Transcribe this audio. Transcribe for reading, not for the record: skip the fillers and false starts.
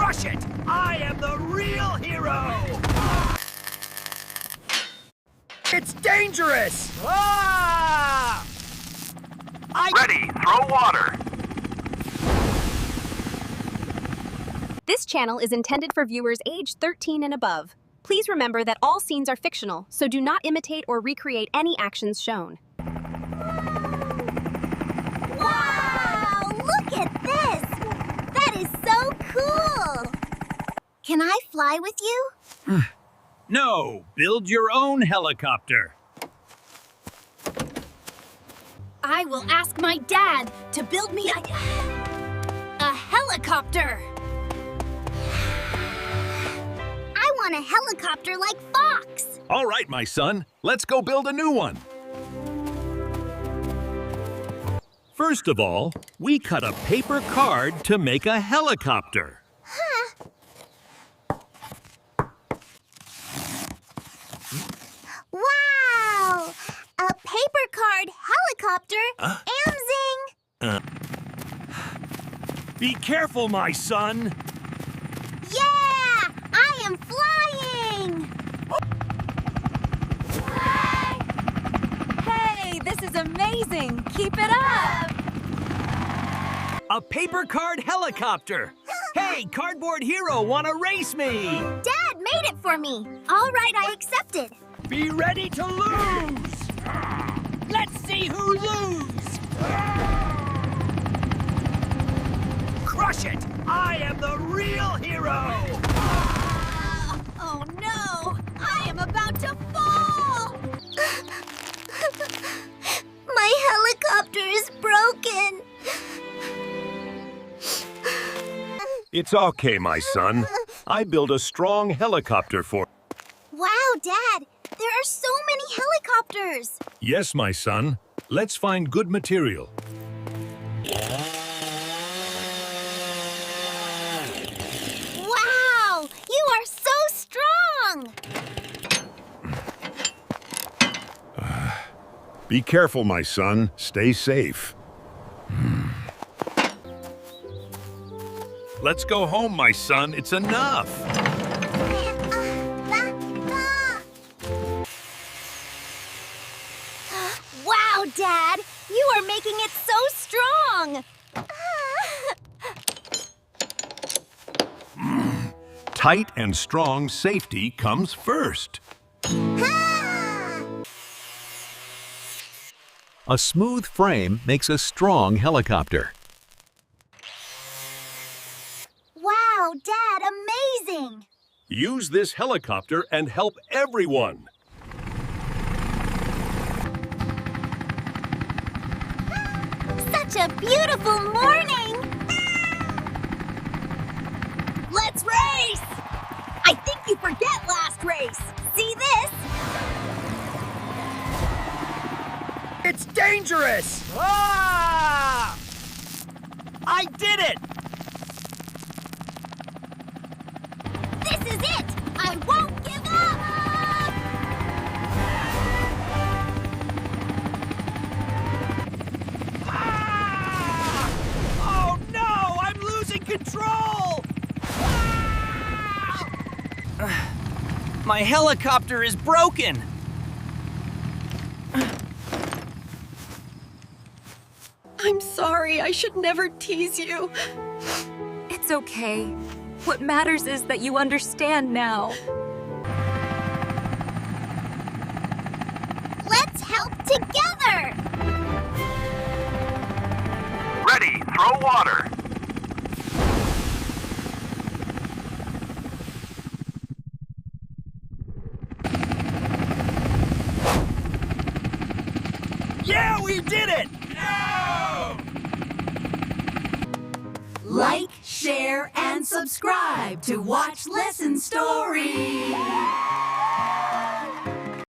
Crush it! I am the real hero! It's dangerous! Ah! Ready, throw water! This channel is intended for viewers age 13 and above. Please remember that all scenes are fictional, so do not imitate or recreate any actions shown. Wow! Look at this! That is so cool! Can I fly with you? No, build your own helicopter. I will ask my dad to build me a helicopter. I want a helicopter like Fox. All right, my son, let's go build a new one. First of all, we cut a paper card to make a helicopter. Huh. Wow! A paper card helicopter. Amzing! Be careful, my son. Yeah! I am flying! Hey, this is amazing! Keep it up! A paper card helicopter. Hey, cardboard hero, wanna race me? Dad made it for me. All right, I accepted. Be ready to lose. Let's see who lose. Crush it! I am the real hero. Oh no! I am about to fall! My helicopter is broken. It's okay, my son. I built a strong helicopter for... Wow, Dad! There are so many helicopters! Yes, my son. Let's find good material. Wow! You are so strong! Be careful, my son. Stay safe. Let's go home, my son. It's enough. Wow, Dad! You are making it so strong! Tight and strong safety comes first. A smooth frame makes a strong helicopter. Wow, Dad, amazing! Use this helicopter and help everyone. Such a beautiful morning! Let's race! I think you forget last race. See this? It's dangerous! Ah! I did it! This is it! I won't give up! Ah! Oh no! I'm losing control! Ah! My helicopter is broken! I'm sorry, I should never tease you. It's okay. What matters is that you understand now. Let's help together! Ready, throw water. Yeah, we did it! Like, share, and subscribe to watch Lesson Story.